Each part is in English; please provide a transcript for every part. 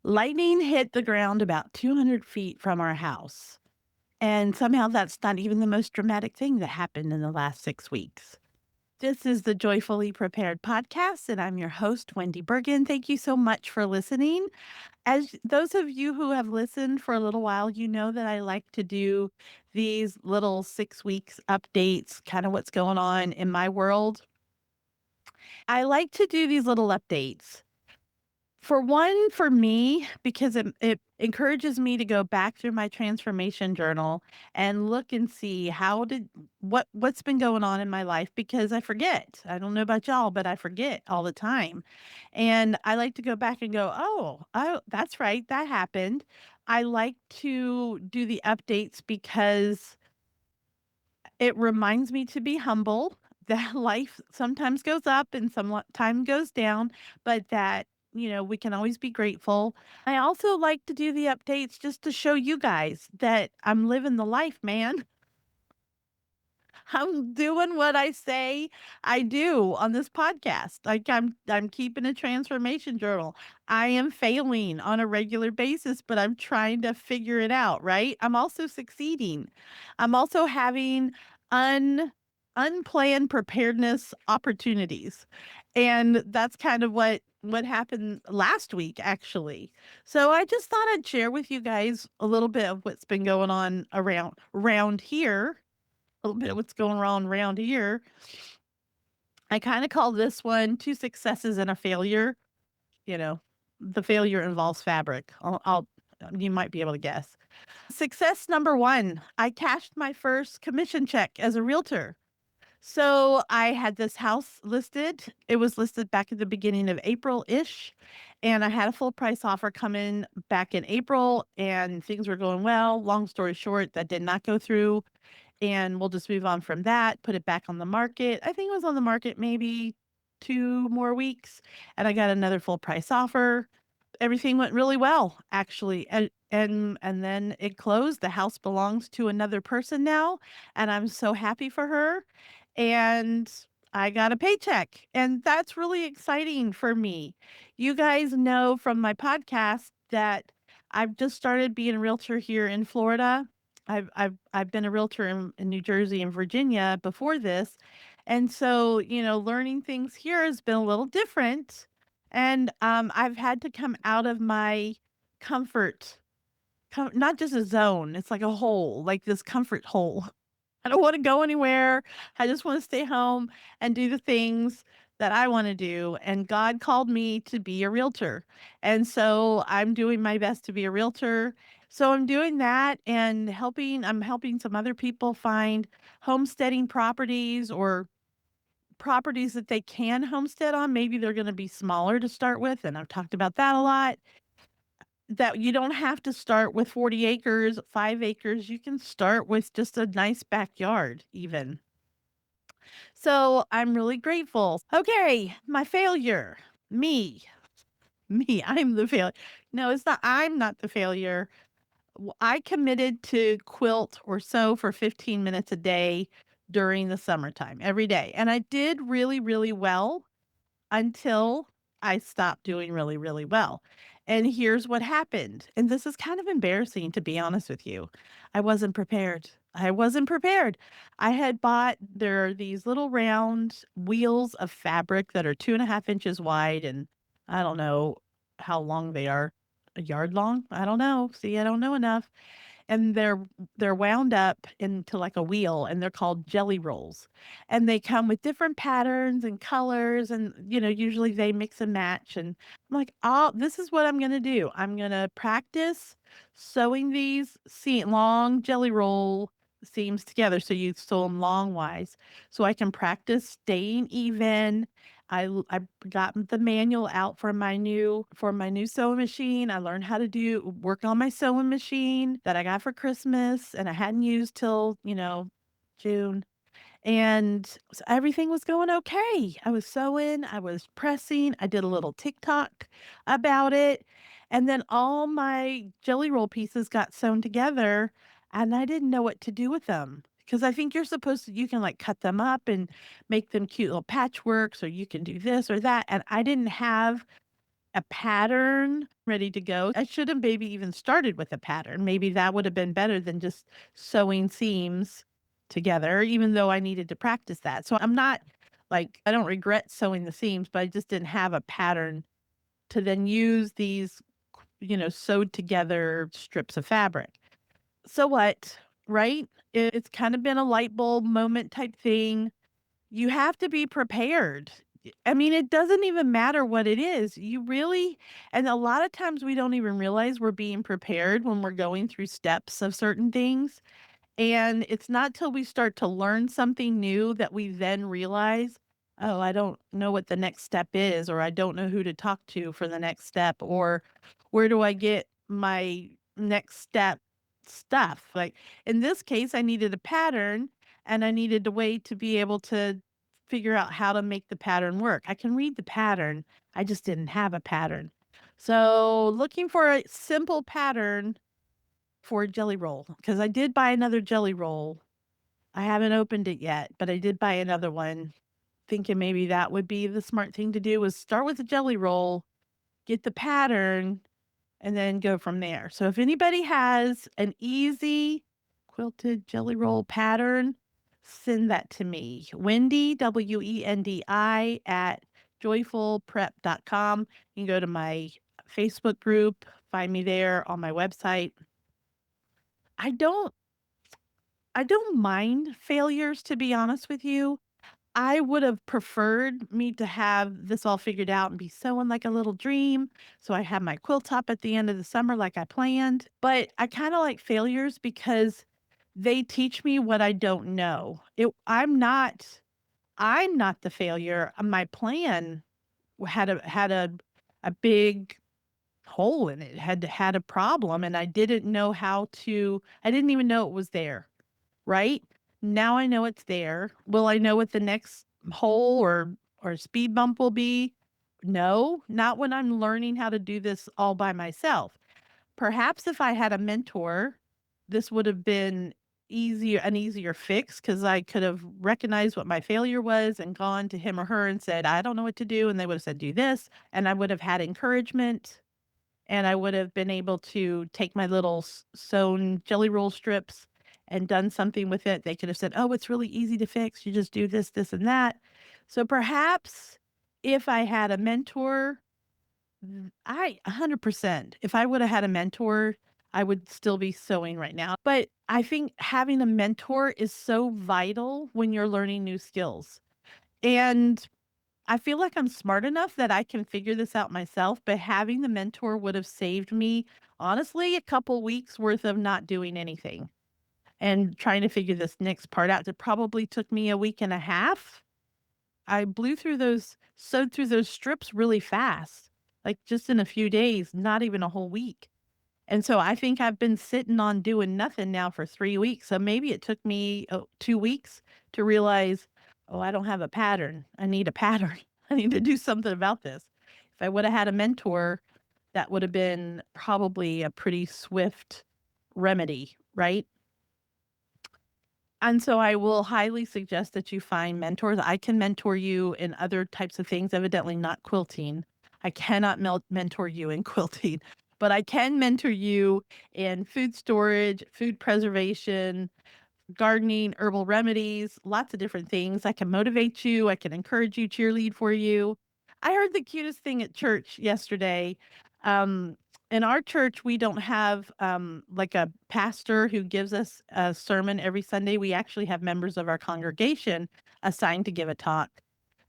Lightning hit the ground about 200 feet from our house. And somehow that's not even the most dramatic thing that happened in the last 6 weeks. This is the Joyfully Prepared podcast, and I'm your host, Wendy Bergen. Thank you so much for listening. As those of you who have listened for a little while, you know that I like to do these little 6 weeks updates, kind of what's going on in my world. I like to do these little updates. For one, for me, because it encourages me to go back through my transformation journal and look and see what's been going on in my life because I forget. I don't know about y'all, but I forget all the time. And I like to go back and go, oh, that's right, that happened. I like to do the updates because it reminds me to be humble, that life sometimes goes up and time goes down, but that, we can always be grateful. I also like to do the updates just to show you guys that I'm living the life, man. I'm doing what I say I do on this podcast. Like I'm keeping a transformation journal. I am failing on a regular basis, but I'm trying to figure it out, right? I'm also succeeding. I'm also having un unplanned preparedness opportunities. And that's kind of what happened last week actually. So I just thought I'd share with you guys a little bit of what's been going on around here, a little bit of what's going on around here. I kind of call this one two successes and a failure. You know, the failure involves fabric. You might be able to guess. Success number one, I cashed my first commission check as a realtor. So I had this house listed. It was listed back at the beginning of April ish. And I had a full price offer come in back in April, and things were going well. Long story short, that did not go through. And we'll just move on from that, put it back on the market. I think it was on the market maybe 2 more weeks, and I got another full price offer. Everything went really well, actually, and then it closed. The house belongs to another person now, and I'm so happy for her, and I got a paycheck, and that's really exciting for me. You guys know from my podcast that I've just started being a realtor here in Florida. I've been a realtor in New Jersey and Virginia before this, and so, learning things here has been a little different, and, I've had to come out of my comfort not just a zone, it's like a hole, like this comfort hole. I don't wanna go anywhere. I just wanna stay home and do the things that I wanna do, and God called me to be a realtor, and so I'm doing my best to be a realtor. So I'm doing that and I'm helping some other people find homesteading properties or properties that they can homestead on. Maybe they're gonna be smaller to start with, and I've talked about that a lot. That you don't have to start with 40 acres, 5 acres, you can start with just a nice backyard even. So, I'm really grateful. Okay, my failure. Me. I'm the failure. No, it's not I'm not the failure. I committed to quilt or sew for 15 minutes a day during the summertime, every day, and I did really, really well until I stopped doing really, really well. And here's what happened. And this is kind of embarrassing, to be honest with you. I wasn't prepared. I wasn't prepared. I had bought, there are these little round wheels of fabric that are 2.5 inches wide. And I don't know how long they are, a yard long. I don't know. See, I don't know enough, and they're wound up into like a wheel, and they're called jelly rolls, and they come with different patterns and colors, and usually they mix and match, and I'm like, oh, this is what I'm going to do. I'm going to practice sewing these long jelly roll seams together, so you sew them long wise, so I can practice staying even. I got the manual out for my new sewing machine. I learned how to work on my sewing machine that I got for Christmas and I hadn't used till, June. And everything was going okay. I was sewing, I was pressing, I did a little TikTok about it. And then all my jelly roll pieces got sewn together and I didn't know what to do with them. Because I think you can like cut them up and make them cute little patchworks, or you can do this or that. And I didn't have a pattern ready to go. I should have maybe even started with a pattern. Maybe that would have been better than just sewing seams together, even though I needed to practice that. So I'm not like, I don't regret sewing the seams, but I just didn't have a pattern to then use these, sewed together strips of fabric. So what? Right? It's kind of been a light bulb moment type thing. You have to be prepared. I mean, it doesn't even matter what it is. You really, and a lot of times we don't even realize we're being prepared when we're going through steps of certain things. And it's not till we start to learn something new that we then realize, "Oh, I don't know what the next step is," or "I don't know who to talk to for the next step," or "Where do I get my next step stuff?" Like, in this case, I needed a pattern, and I needed a way to be able to figure out how to make the pattern work. I can read the pattern, I just didn't have a pattern. So, looking for a simple pattern for a jelly roll, because I did buy another jelly roll. I haven't opened it yet, but I did buy another one, thinking maybe that would be the smart thing to do, was start with a jelly roll, get the pattern, and then go from there. So if anybody has an easy quilted jelly roll pattern, send that to me. Wendy, Wendi, at joyfulprep.com. You can go to my Facebook group, find me there on my website. I don't I don't mind failures, to be honest with you. I would have preferred me to have this all figured out and be sewing like a little dream. So I have my quilt top at the end of the summer like I planned. But I kind of like failures because they teach me what I don't know. I'm not the failure. My plan had a big hole in it. Had a problem and I didn't even know it was there. Right? Now I know it's there. Will I know what the next hole or speed bump will be? No, not when I'm learning how to do this all by myself. Perhaps if I had a mentor, this would have been an easier fix because I could have recognized what my failure was and gone to him or her and said, I don't know what to do. And they would have said, do this. And I would have had encouragement and I would have been able to take my little sewn jelly roll strips and done something with it. They could have said, "Oh, it's really easy to fix. You just do this, this, and that." So perhaps if I had a mentor, I 100%, if I would have had a mentor, I would still be sewing right now. But I think having a mentor is so vital when you're learning new skills. And I feel like I'm smart enough that I can figure this out myself, but having the mentor would have saved me, honestly, a couple weeks worth of not doing anything and trying to figure this next part out. It probably took me a week and a half. I sewed through those strips really fast, like just in a few days, not even a whole week. And so I think I've been sitting on doing nothing now for 3 weeks. So maybe it took me 2 weeks to realize, "Oh, I don't have a pattern. I need a pattern. I need to do something about this." If I would have had a mentor, that would have been probably a pretty swift remedy, right? And so I will highly suggest that you find mentors. I can mentor you in other types of things, evidently not quilting. I cannot mentor you in quilting, but I can mentor you in food storage, food preservation, gardening, herbal remedies, lots of different things. I can motivate you, I can encourage you, cheerlead for you. I heard the cutest thing at church yesterday. Um, in our church, we don't have like a pastor who gives us a sermon every Sunday. We actually have members of our congregation assigned to give a talk.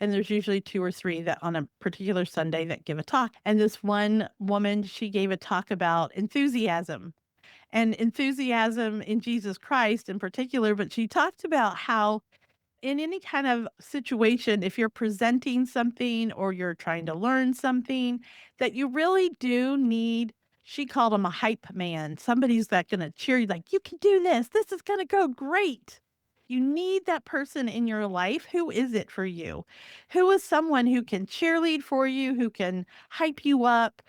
And there's usually two or three that on a particular Sunday that give a talk. And this one woman, she gave a talk about enthusiasm and enthusiasm in Jesus Christ in particular, but she talked about how in any kind of situation, if you're presenting something or you're trying to learn something, that you really do need, she called him a hype man, somebody's that gonna cheer you like, you can do this. This is gonna go great. You need that person in your life. Who is it for you? Who is someone who can cheerlead for you, who can hype you up,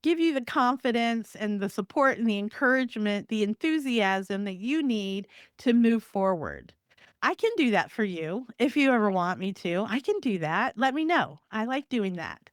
give you the confidence and the support and the encouragement, the enthusiasm that you need to move forward. I can do that for you if you ever want me to. I can do that. Let me know. I like doing that.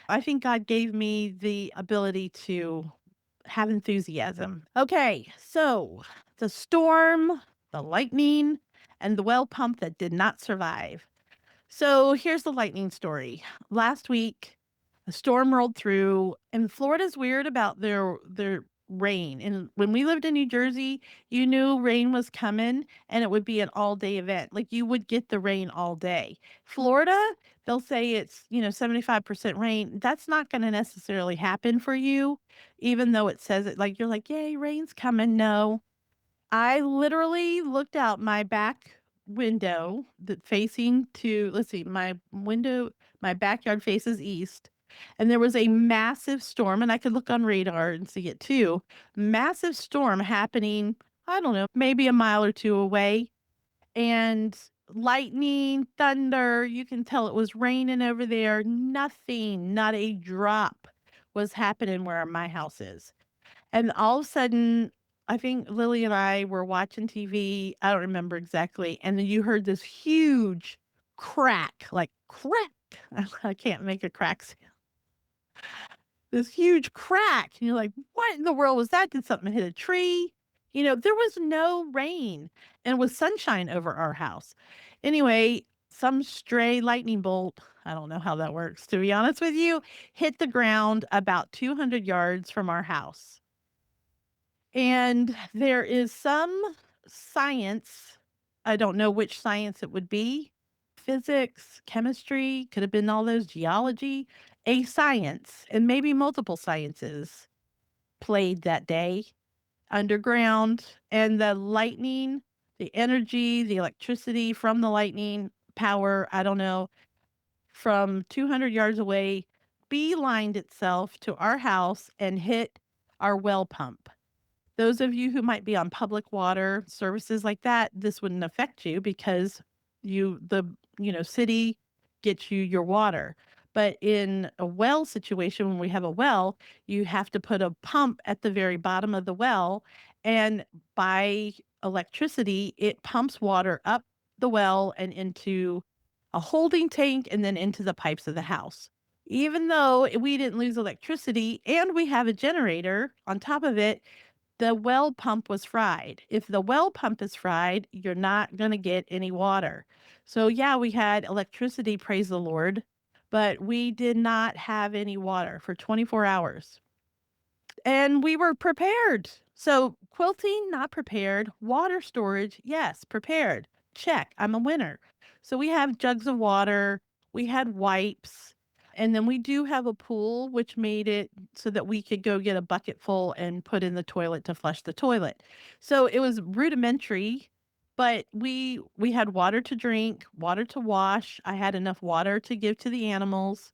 I think God gave me the ability to have enthusiasm. Okay, so the storm, the lightning, and the well pump that did not survive. So here's the lightning story. Last week, a storm rolled through, and Florida's weird about their rain. And when we lived in New Jersey, you knew rain was coming and it would be an all-day event. Like you would get the rain all day. Florida, they'll say it's, 75% rain. That's not going to necessarily happen for you, even though it says it like you're like, "Yay, rain's coming." No, I literally looked out my back window that facing to let's see, my backyard faces east, and there was a massive storm, and I could look on radar and see it too. Massive storm happening, I don't know, maybe a mile or 2 away, and lightning, thunder, you can tell it was raining over there. Nothing, not a drop was happening where my house is. And all of a sudden, I think Lily and I were watching TV. I don't remember exactly. And then you heard this huge crack, like crack. I can't make a crack sound. This huge crack. And you're like, what in the world was that? Did something hit a tree? There was no rain and it was sunshine over our house. Anyway, some stray lightning bolt, I don't know how that works, to be honest with you, hit the ground about 200 yards from our house. And there is some science, I don't know which science it would be, physics, chemistry, could have been all those, geology, a science, and maybe multiple sciences played that day underground. And the lightning, the energy, the electricity from the lightning power, I don't know, from 200 yards away, beelined itself to our house and hit our well pump. Those of you who might be on public water services like that, this wouldn't affect you because city gets you your water. But in a well situation, when we have a well, you have to put a pump at the very bottom of the well. And by electricity, it pumps water up the well and into a holding tank and then into the pipes of the house. Even though we didn't lose electricity and we have a generator on top of it, the well pump was fried. If the well pump is fried, you're not going to get any water. So, yeah, we had electricity, praise the Lord, but we did not have any water for 24 hours. And we were prepared. So, quilting, not prepared. Water storage, yes, prepared. Check. I'm a winner. So, we have jugs of water, we had wipes, and then we do have a pool, which made it so that we could go get a bucket full and put in the toilet to flush the toilet. So, it was rudimentary, but we had water to drink, water to wash. I had enough water to give to the animals.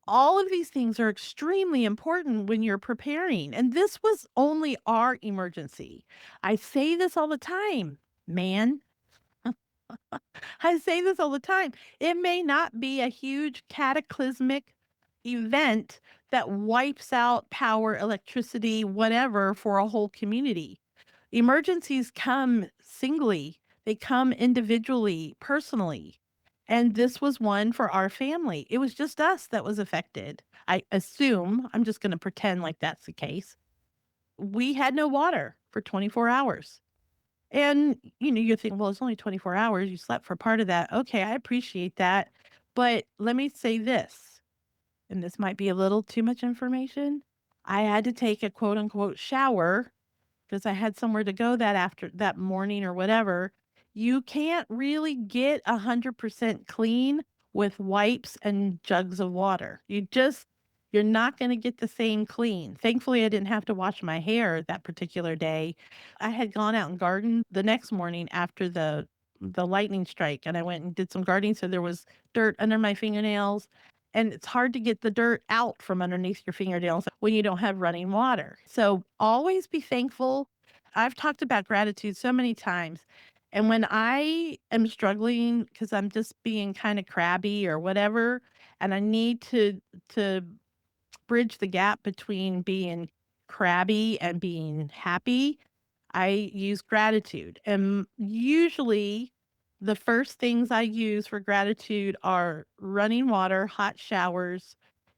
All of these things are extremely important when you're preparing. And this was only our emergency. I say this all the time, man. I say this all the time. It may not be a huge cataclysmic event that wipes out power, electricity, whatever for a whole community. Emergencies come singly, they come individually, personally. And this was one for our family. It was just us that was affected. I assume, I'm just going to pretend like that's the case. We had no water for 24 hours. And, you think, well, it's only 24 hours. You slept for part of that. Okay, I appreciate that. But let me say this, and this might be a little too much information. I had to take a quote unquote shower because I had somewhere to go that morning or whatever. You can't really get 100% clean with wipes and jugs of water. You're not going to get the same clean. Thankfully, I didn't have to wash my hair that particular day. I had gone out and gardened the next morning after the lightning strike, and I went and did some gardening, so there was dirt under my fingernails, and it's hard to get the dirt out from underneath your fingernails when you don't have running water. So always be thankful. I've talked about gratitude so many times. And when I am struggling because I'm just being kind of crabby or whatever, and I need to bridge the gap between being crabby and being happy, I use gratitude. And usually the first things I use for gratitude are running water, hot showers,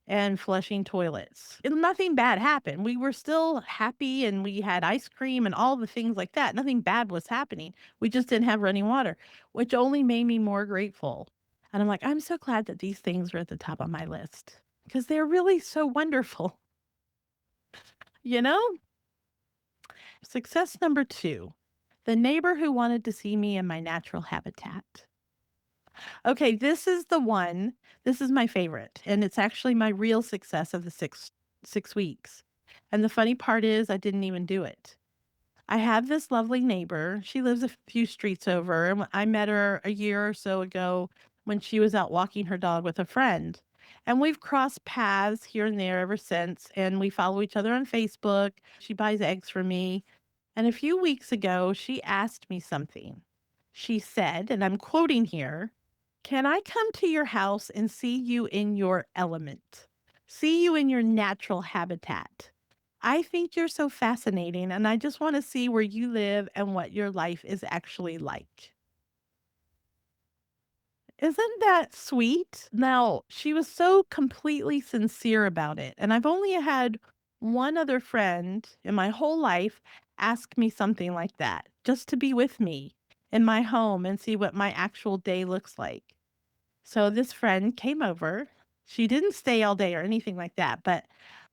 and flushing toilets. And nothing bad happened. We were still happy and we had ice cream and all the things like that. Nothing bad was happening. We just didn't have running water, which only made me more grateful. And I'm like, I'm so glad that these things are at the top of my list because they're really so wonderful, you know? Success number two, the neighbor who wanted to see me in my natural habitat. Okay, this is the one. This is my favorite, and it's actually my real success of the six weeks. And the funny part is I didn't even do it. I have this lovely neighbor. She lives a few streets over, and I met her a year or so ago when she was out walking her dog with a friend. And we've crossed paths here and there ever since, and we follow each other on Facebook. She buys eggs for me. And a few weeks ago, she asked me something. She said, and I'm quoting here, "Can I come to your house and see you in your element? See you in your natural habitat? I think you're so fascinating, and I just want to see where you live and what your life is actually like." Isn't that sweet? Now, she was so completely sincere about it. And I've only had one other friend in my whole life ask me something like that, just to be with me in my home and see what my actual day looks like. So this friend came over. She didn't stay all day or anything like that, but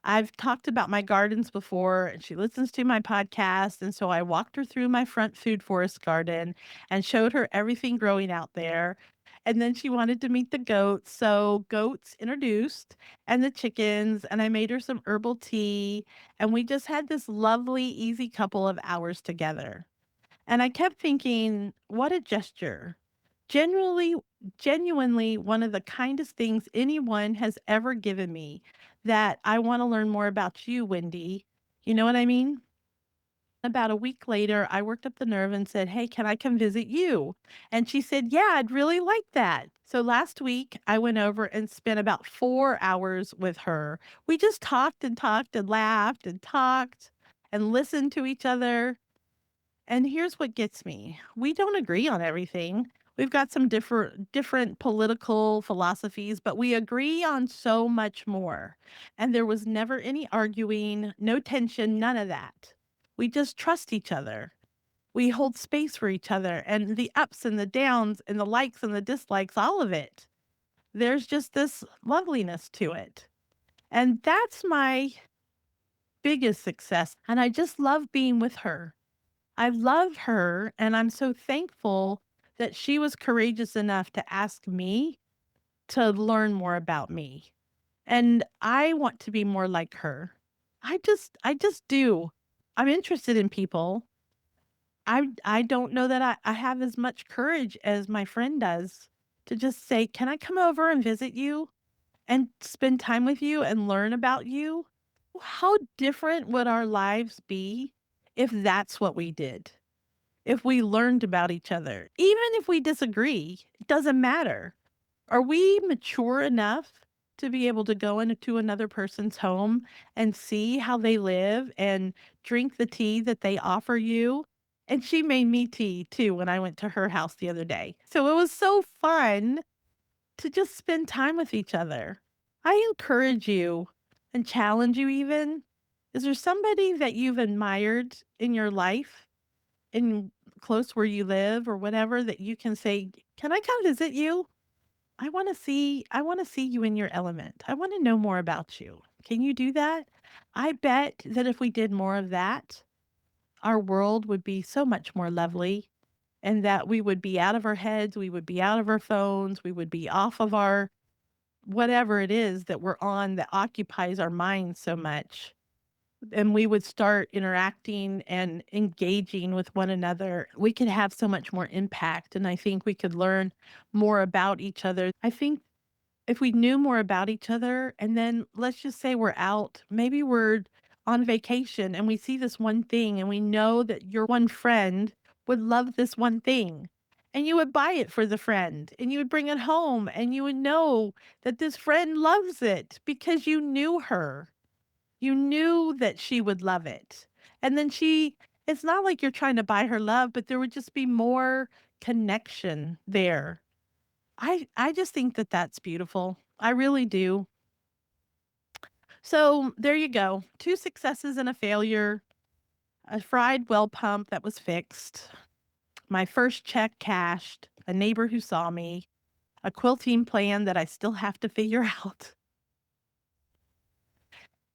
I've talked about my gardens before and she listens to my podcast. And so I walked her through my front food forest garden and showed her everything growing out there. And then she wanted to meet the goats. So goats introduced and the chickens. And I made her some herbal tea. And we just had this lovely, easy couple of hours together. And I kept thinking, what a gesture. Genuinely, genuinely one of the kindest things anyone has ever given me that I want to learn more about you, Wendy. You know what I mean? About a week later, I worked up the nerve and said, "Hey, can I come visit you?" And she said, "Yeah, I'd really like that." So last week, I went over and spent about 4 hours with her. We just talked and laughed and talked and listened to each other. And here's what gets me. We don't agree on everything. We've got some different political philosophies, but we agree on so much more. And there was never any arguing, no tension, none of that. We just trust each other. We hold space for each other and the ups and the downs and the likes and the dislikes, all of it. There's just this loveliness to it. And that's my biggest success. And I just love being with her. I love her, and I'm so thankful that she was courageous enough to ask me to learn more about me. And I want to be more like her. I just do. I'm interested in people. I don't know that I have as much courage as my friend does to just say, "Can I come over and visit you and spend time with you and learn about you?" How different would our lives be if that's what we did? If we learned about each other, even if we disagree, it doesn't matter. Are we mature enough to be able to go into another person's home and see how they live and drink the tea that they offer you? And she made me tea too when I went to her house the other day. So it was so fun to just spend time with each other. I encourage you and challenge you even. Is there somebody that you've admired in your life in close where you live or whatever that you can say, "Can I come visit you? I want to see you in your element. I want to know more about you." Can you do that? I bet that if we did more of that, our world would be so much more lovely and that we would be out of our heads, we would be out of our phones, we would be off of our whatever it is that we're on that occupies our minds so much and we would start interacting and engaging with one another, we could have so much more impact. And I think we could learn more about each other. I think if we knew more about each other, and then let's just say we're out, maybe we're on vacation and we see this one thing and we know that your one friend would love this one thing. And you would buy it for the friend and you would bring it home and you would know that this friend loves it because you knew her. You knew that she would love it. And then it's not like you're trying to buy her love, but there would just be more connection there. I just think that that's beautiful. I really do. So there you go. Two successes and a failure. A fried well pump that was fixed. My first check cashed. A neighbor who saw me. A quilting plan that I still have to figure out.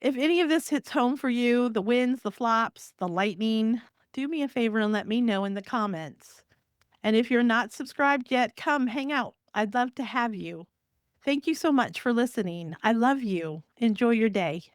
If any of this hits home for you, the winds, the flops, the lightning, do me a favor and let me know in the comments. And if you're not subscribed yet, come hang out. I'd love to have you. Thank you so much for listening. I love you. Enjoy your day.